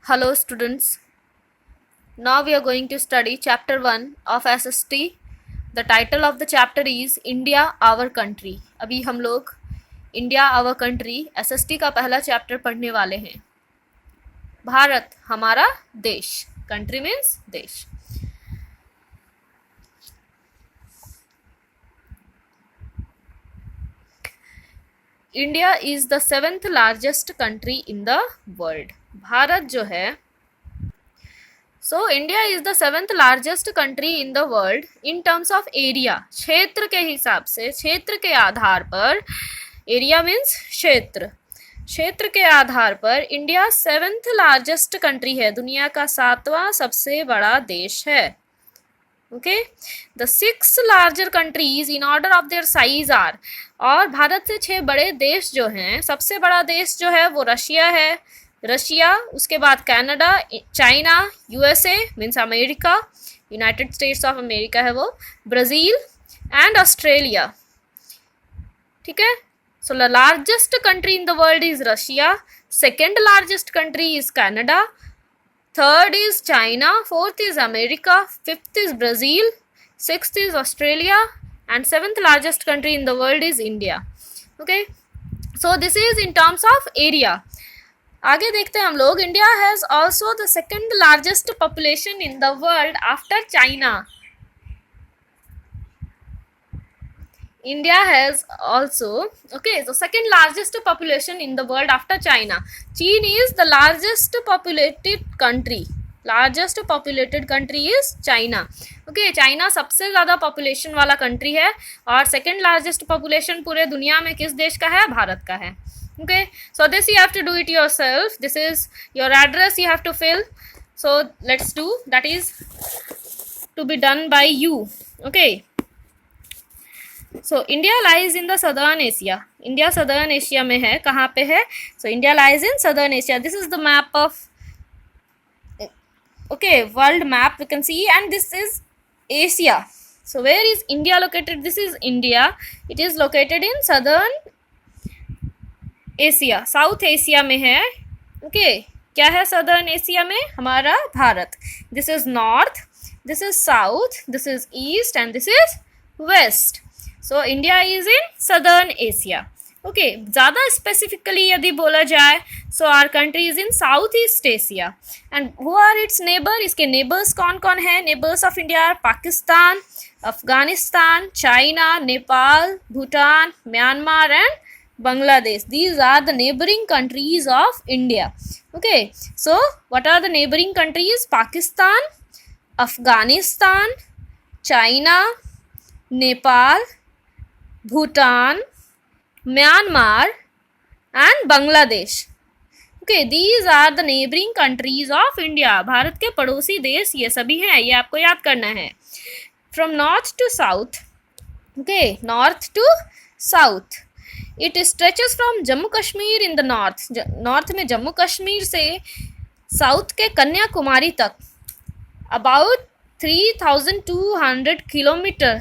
Hello students, now we are going to study chapter 1 of SST. The title of the chapter is India Our Country. अभी हम लोग India Our Country SST का पहला chapter पढ़ने वाले हैं. भारत हमारा देश. Country means देश. India is the 7th largest country in the world. Bharat जो है So India is the 7th largest country in the world in terms of area. क्षेत्र के हिसाब से, क्षेत्र के आधार पर, area means क्षेत्र, क्षेत्र के आधार पर इंडिया 7th largest country है, दुनिया का 7वां सबसे बड़ा देश है. Okay, the 6 larger countries in order of their size are, और भारत से 6 बड़े देश जो हैं, सबसे बड़ा देश जो है वो रशिया है, रशिया, उसके बाद Canada, China, USA means America, United states of America है वो, ब्राज़ील एंड ऑस्ट्रेलिया. ठीक है. So the largest country in the world is Russia, second largest country is Canada, third is China, fourth is America, fifth is Brazil, sixth is Australia and seventh largest country in the world is India. Okay, so this is in terms of area. आगे देखते हैं हम लोग. India has also the second largest population in the world after China. India has also okay so second largest population in the world after China. चीन is the largest populated country is China. Okay, China सबसे ज़्यादा population वाला country है और second largest population पूरे दुनिया में किस देश का है? भारत का है. Okay, so this you have to do it yourself. This is your address you have to fill. So let's do that is to be done by you. Okay, so India lies in the southern Asia. India southern Asia में है. कहाँ पे है? So India lies in southern Asia. This is the map of world map we can see, and this is Asia. So where is India located? This is India. It is located in southern Asia, south Asia में है. Okay, क्या है southern Asia में? हमारा Bharat. This is north, this is south, this is east and this is west. So India is in southern Asia. Okay, ज़्यादा specifically यदि बोला जाए so our country is in south east Asia. And who are its neighbour? इसके neighbours कौन कौन है? Neighbours of India Pakistan, Afghanistan, China, Nepal, Bhutan, Myanmar and Bangladesh. These are the neighboring countries of India. Okay, so what are the neighboring countries? Pakistan, Afghanistan, China, Nepal, Bhutan, Myanmar and Bangladesh. Okay, these are the neighboring countries of India. Bharat के पड़ोसी देश ये सभी हैं, ये आपको याद करना है. From north to south. Okay, north to south. It stretches from Jammu Kashmir in the north. North में जम्मू कश्मीर से साउथ के कन्याकुमारी तक about 3,200 kilometre.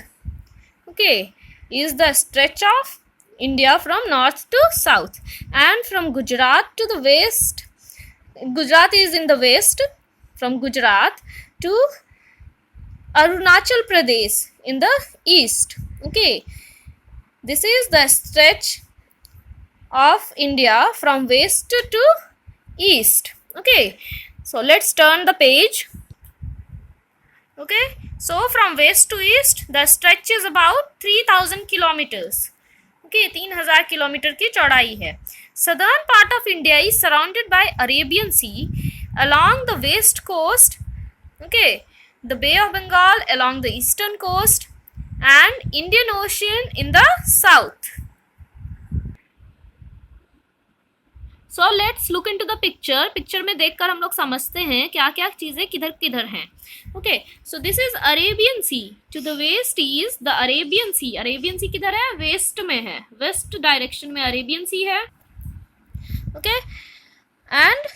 Okay, is the stretch of India from north to south. And from Gujarat to the west, Gujarat is in the west, from Gujarat to Arunachal Pradesh in the east. Okay, this is the stretch of India from west to east. Okay, so let's turn the page. Okay, so from west to east the stretch is about 3,000 kilometers. Okay, 3,000 kilometre की चौड़ाई है. Southern part of India is surrounded by Arabian Sea along the west coast. Okay, the Bay of Bengal along the eastern coast and Indian Ocean in the south. So let's look into the picture. Picture में देखकर हम लोग समझते हैं क्या क्या चीज़ें किधर किधर हैं. Okay, so this is Arabian Sea. To the west is the Arabian Sea. Arabian Sea किधर है? वेस्ट में है, वेस्ट डायरेक्शन में Arabian Sea है. Okay, and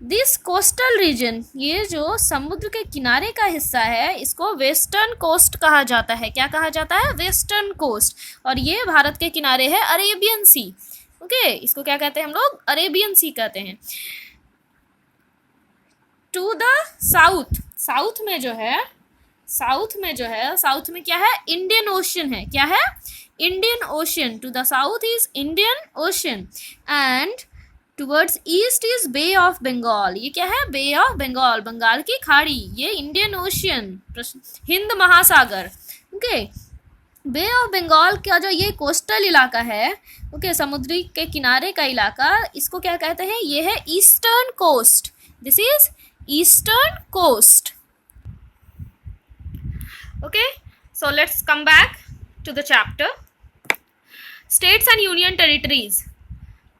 this coastal region, ये जो समुद्र के किनारे का हिस्सा है इसको वेस्टर्न कोस्ट कहा जाता है. क्या कहा जाता है? Western coast. और ये भारत के किनारे है अरेबियन सी. ओके, इसको क्या कहते हैं हम लोग? अरेबियन सी कहते हैं. टू द साउथ, साउथ में जो है, साउथ में क्या है, इंडियन ओशन है, क्या है, Indian ocean, to the south is Indian ocean, and towards east is bay of Bengal, ये क्या है, बे ऑफ बंगाल, बंगाल की खाड़ी, ये इंडियन ओशन, हिंद महासागर, ओके। बे ऑफ बंगाल का जो ये कोस्टल इलाका है, ओके, समुद्री के किनारे का इलाका, इसको क्या कहते हैं, ये है eastern coast, this is eastern coast, okay. So let's come back to the chapter, states and union territories,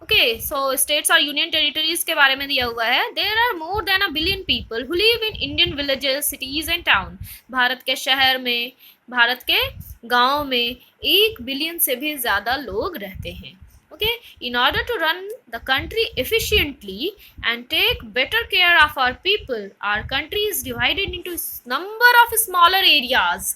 okay. So states और यूनियन टेरिटरीज के बारे में दिया हुआ है, there are more than a billion people who live in Indian villages, cities and town, Bharat के शहर में, भारत के गांव में 1 बिलियन से भी ज़्यादा लोग रहते हैं, okay. In order to run the country efficiently and take better care of our people, our country is divided into number of smaller areas,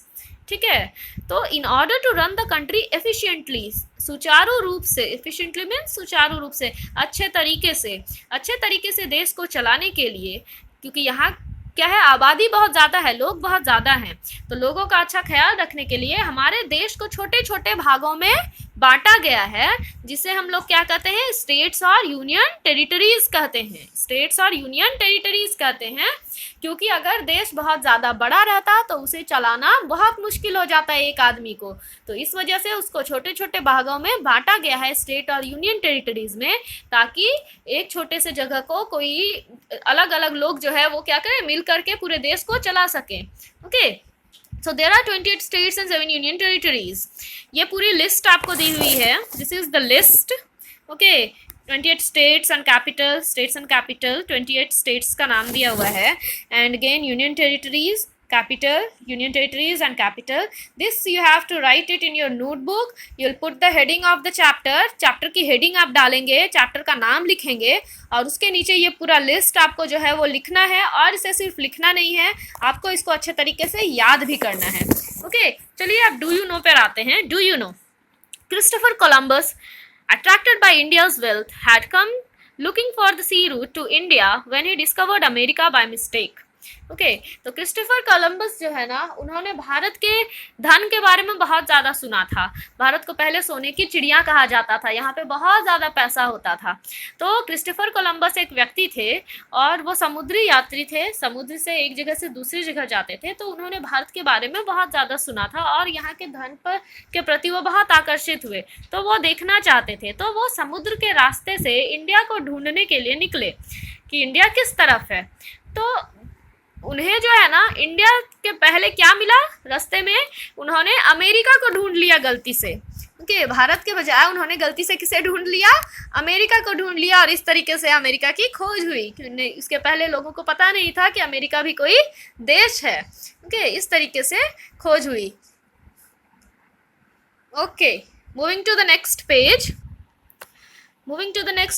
ठीक है। तो in order to run the country efficiently, सुचारू रूप से, efficiently means सुचारू रूप से, अच्छे तरीके से देश को चलाने के लिए, क्योंकि यहाँ क्या है, आबादी बहुत ज़्यादा है, लोग बहुत ज़्यादा हैं, तो लोगों का अच्छा ख्याल रखने के लिए हमारे देश को छोटे छोटे भागों में बांटा गया है, जिसे हम लोग क्या कहते हैं, स्टेट्स और यूनियन टेरिटरीज कहते हैं, स्टेट्स और यूनियन टेरिटरीज कहते हैं, क्योंकि अगर देश बहुत ज़्यादा बड़ा रहता तो उसे चलाना बहुत मुश्किल हो जाता है एक आदमी को, तो इस वजह से उसको छोटे छोटे भागों में बांटा गया है स्टेट और यूनियन टेरिटरीज में, ताकि एक छोटे से जगह को कोई अलग अलग लोग जो है वो क्या करें, मिल करके पूरे देश को चला सकें, okay. So there are 28 states and 7 union territories, ये पूरी लिस्ट आपको दी हुई है, this is the list, okay. 28 states and capital, 28 states का नाम दिया हुआ है, and again union territories, capital, union territories and capital. This you have to write it in your notebook. You'll put the heading of the chapter. Chapter की heading आप डालेंगे, chapter का नाम लिखेंगे, और उसके नीचे ये पूरा लिस्ट आपको जो है वो लिखना है, और इसे सिर्फ लिखना नहीं है, आपको इसको अच्छे तरीके से याद भी करना है, ओके। चलिए आप डू यू नो पर आते हैं। Do you know, Christopher Columbus, attracted by India's wealth, had come looking for the sea route to India when he discovered America by mistake. Okay, तो क्रिस्टोफर कोलंबस जो है ना, उन्होंने भारत के धन के बारे में बहुत ज़्यादा सुना था। भारत को पहले सोने की चिड़िया कहा जाता था, यहाँ पे बहुत ज़्यादा पैसा होता था। तो क्रिस्टोफर कोलंबस एक व्यक्ति थे और वो समुद्री यात्री थे, समुद्र से एक जगह से दूसरी जगह जाते थे, तो उन्होंने भारत के बारे में बहुत ज़्यादा सुना था और यहाँ के धन पर के प्रति वो बहुत आकर्षित हुए, तो वो देखना चाहते थे। तो वो समुद्र के रास्ते से इंडिया को ढूंढने के लिए निकले कि इंडिया किस तरफ है। तो उन्हें जो है ना, इंडिया के पहले क्या मिला रास्ते में, उन्होंने अमेरिका को ढूंढ लिया गलती से, ओके। भारत के बजाय उन्होंने गलती से किसे ढूंढ लिया, अमेरिका को ढूंढ लिया, और इस तरीके से अमेरिका की खोज हुई। इसके पहले लोगों को पता नहीं था कि अमेरिका भी कोई देश है, ओके। इस तरीके से खोज हुई, okay. Moving to the next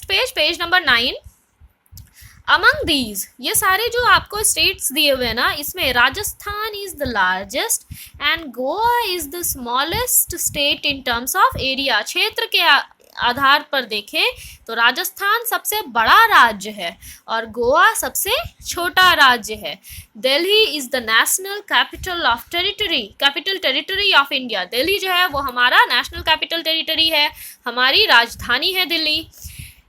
page, page number 9। Among these, ये सारे जो आपको स्टेट्स दिए हुए हैं ना, इसमें Rajasthan is the largest and Goa is the smallest state in terms of area. क्षेत्र के आधार पर देखें तो राजस्थान सबसे बड़ा राज्य है और गोवा सबसे छोटा राज्य है। Delhi is the national capital territory of India. Delhi जो है वो हमारा नेशनल कैपिटल टेरिटरी है, हमारी राजधानी है Delhi.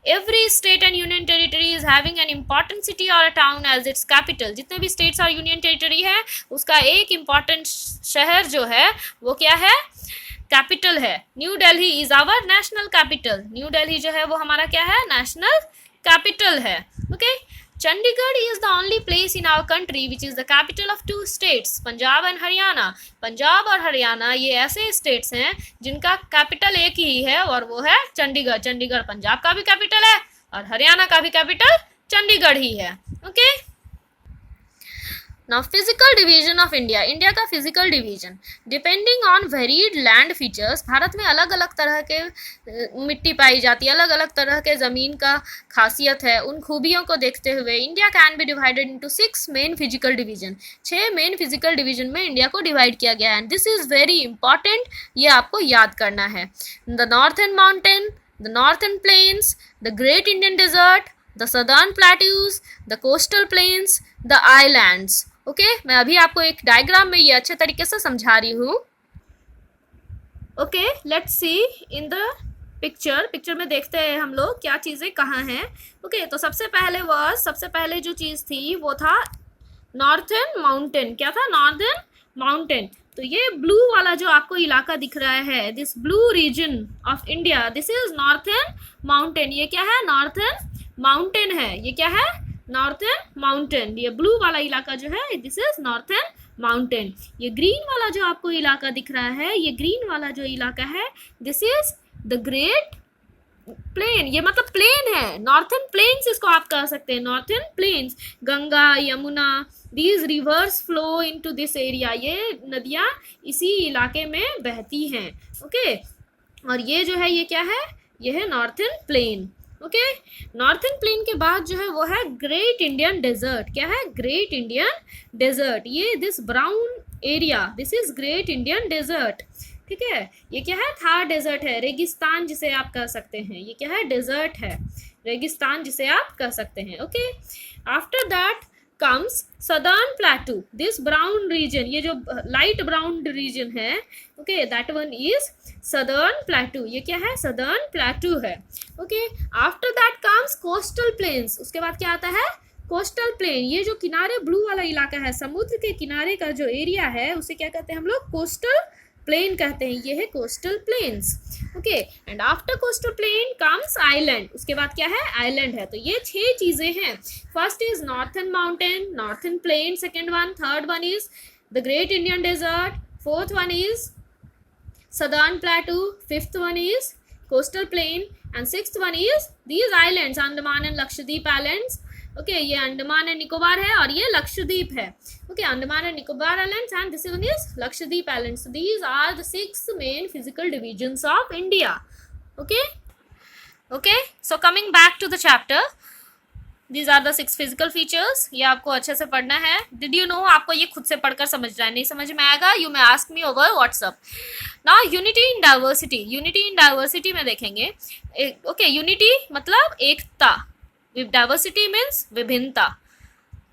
Every state and union territory is having an important city or a town as its capital. जितने भी states और union territory है, उसका एक important शहर जो है वो क्या है, कैपिटल है। New Delhi is our national capital. New Delhi जो है वो हमारा क्या है, नेशनल कैपिटल है, okay. Chandigarh is the only place in our country which is the capital of 2 states, Punjab and Haryana. Punjab और हरियाणा ये ऐसे स्टेट्स हैं जिनका कैपिटल एक ही है और वो है चंडीगढ़। चंडीगढ़ पंजाब का भी कैपिटल है और हरियाणा का भी कैपिटल चंडीगढ़ ही है, okay. Now physical division of India, India का physical division depending on varied land features। Bharat में अलग अलग तरह के मिट्टी पाई जाती है, अलग अलग तरह के ज़मीन का खासियत है। उन खूबियों को देखते हुए India can be divided into 6 main physical division. 6 main physical division में इंडिया को डिवाइड किया गया है, and this is very important, ये आपको याद करना है। The northern mountain, the northern plains, the great Indian desert, the southern plateaus, the coastal plains, the islands. Okay, मैं अभी आपको एक डायग्राम में ये अच्छे तरीके से समझा रही हूँ। Okay, let's see in the picture में देखते हैं हम लोग क्या चीज़ें कहाँ हैं। ओके, तो सबसे पहले जो चीज़ थी वो था नॉर्थर्न माउंटेन। क्या था? Northern mountain. तो ये ब्लू वाला जो आपको इलाका दिख रहा है, this blue region of India, this is northern mountain. ये क्या है? नॉर्थर्न माउंटेन है। ये क्या है? Northern mountain. ये ब्लू वाला इलाका जो है, दिस इज नॉर्थर्न माउंटेन। ये ग्रीन वाला जो आपको इलाका दिख रहा है, ये ग्रीन वाला जो इलाका है, this is the great plain. ये मतलब प्लेन है, नॉर्थर्न प्लेन्स इसको आप कह सकते हैं, northern plains. Ganga, Yamuna, these rivers flow into this area. ये नदियाँ इसी इलाके में बहती हैं। ओके, और ये जो है, ये क्या है? ये है northern plain. Okay, northern plain के बाद जो है वो है ग्रेट इंडियन डेजर्ट। क्या है? Great Indian desert. ये this brown area, this is great Indian desert. ठीक है, ये क्या है? थार डेजर्ट है, रेगिस्तान जिसे आप कह सकते हैं। ये क्या है? डेजर्ट है, रेगिस्तान जिसे आप कह सकते हैं। Okay, after that comes southern plateau, this brown region, ये जो लाइट ब्राउन रीजन है, okay, that one is southern plateau. ये क्या है? सदर्न प्लेटू है। Okay, after that comes coastal plains. उसके बाद क्या आता है? Coastal plain. ये जो किनारे ब्लू वाला इलाका है, समुद्र के किनारे का जो एरिया है, उसे क्या कहते हैं हम लोग? कोस्टल प्लेन कहते हैं। ये है coastal planes. Okay, and after coastal plain comes island. उसके बाद क्या है? आइलैंड है। तो ये 6 चीजें हैं। First is northern mountain, northern plain, second one, third one is the great Indian desert, fourth one is southern plateau, fifth one is coastal plain, and sixth one is these islands, Andaman and Lakshadweep islands. Okay, ये Andaman and Nicobar है और ये लक्षद्वीप है। Okay, Andaman and Nicobar islands and this one is Lakshadweep islands. These are the 6 main physical divisions of India. Okay, okay, so coming back to the chapter, these are the 6 physical features. ये आपको अच्छे से पढ़ना है। Did you know? आपको ये खुद से पढ़कर समझना है। नहीं समझ में आएगा, you may ask me over WhatsApp. Now unity in diversity. Unity in diversity में देखेंगे। ओके, यूनिटी मतलब एकता, डाइवर्सिटी मीन्स विभिन्नता।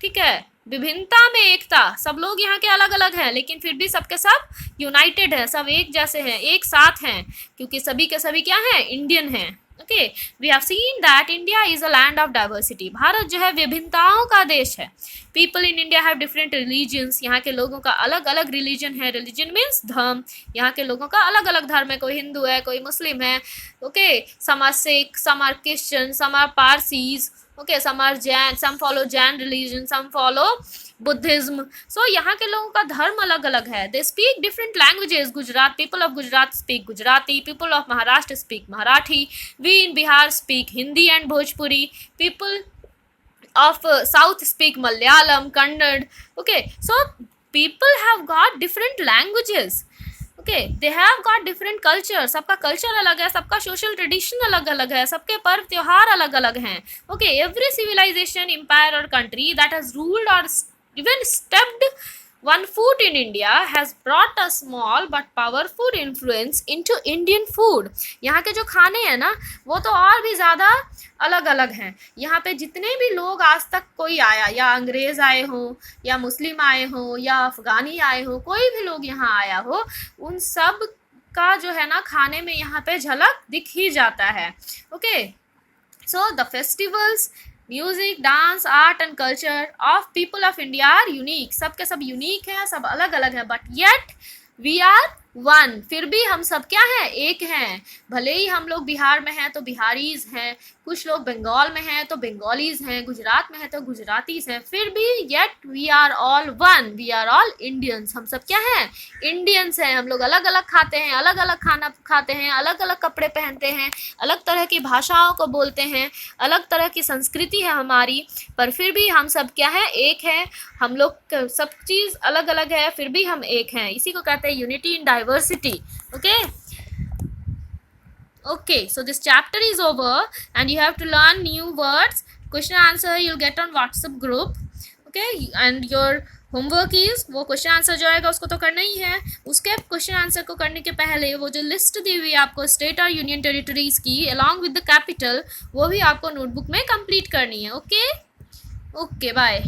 ठीक है, विभिन्नता में एकता। सब लोग यहाँ के अलग अलग हैं, लेकिन फिर भी सबके सब यूनाइटेड है, सब एक जैसे हैं, एक साथ हैं, क्योंकि सभी के सभी क्या हैं? इंडियन हैं। Okay, we have seen that India is a land of diversity. Bharat जो है विभिन्नताओं का देश है। People in India have different religions. यहाँ के लोगों का अलग अलग रिलीजन है। रिलीजन मीन्स धर्म। यहाँ के लोगों का अलग अलग धर्म है। कोई हिंदू है, कोई मुस्लिम है। Okay, some are Sikh, some are Christian, some are Parsis. Okay, some are Jain, some follow Jain religion, some follow Buddhism. So यहाँ के लोगों का धर्म अलग अलग है। They speak different languages. Gujarat, people of Gujarat speak Gujarati, people of Maharashtra speak Marathi, we in Bihar speak Hindi and Bhojpuri, people of south speak Malayalam, Kannada. Okay, so people have got different languages. Okay, they have got different culture. सबका culture अलग है, सबका social tradition अलग अलग है, सबके पर्व त्योहार अलग अलग हैं. Okay, every civilization, empire or country that has ruled or even stepped one foot in India has brought a small but powerful influence into Indian food. यहाँ के जो खाने हैं ना, वो तो और भी ज़्यादा अलग अलग हैं. यहाँ पे जितने भी लोग आज तक कोई आया, या अंग्रेज़ आए हों, या मुस्लिम आए हों, या अफ़गानी आए हों, कोई भी लोग यहाँ आया हो, उन सब का जो है ना खाने में यहाँ पे झलक दिख ही जाता है. Okay, so the festivals, music, dance, art and culture of people of India are unique. सब के सब यूनिक हैं, सब अलग अलग हैं, but yet we are one. फिर भी हम सब क्या हैं? एक हैं. भले ही हम लोग बिहार में हैं तो बिहारीज हैं, कुछ लोग बंगाल में हैं तो बंगालीज हैं, गुजरात में हैं तो गुजरातीज हैं, फिर भी yet we are all one. We are all Indians. हम सब क्या हैं? इंडियंस हैं. हम लोग अलग अलग खाते हैं, अलग अलग खाना खाते हैं, अलग अलग कपड़े पहनते हैं, अलग तरह की भाषाओं को बोलते हैं, अलग तरह की संस्कृति है हमारी, पर फिर भी हम सब क्या है? एक हैं. हम लोग सब चीज़ अलग अलग है, फिर भी हम एक हैं. इसी को कहते हैं unity in diversity. Okay, so this chapter is over and you have to learn new words. Question answer you'll get on WhatsApp group. Okay, and your homework is, वो क्वेश्चन आंसर जो आएगा उसको तो करना ही है। उसके क्वेश्चन आंसर को करने के पहले वो जो लिस्ट दी हुई है आपको स्टेट और यूनियन टेरिटरीज की अलॉन्ग विद द कैपिटल, वो भी आपको नोटबुक में कंप्लीट करनी है। Okay okay bye.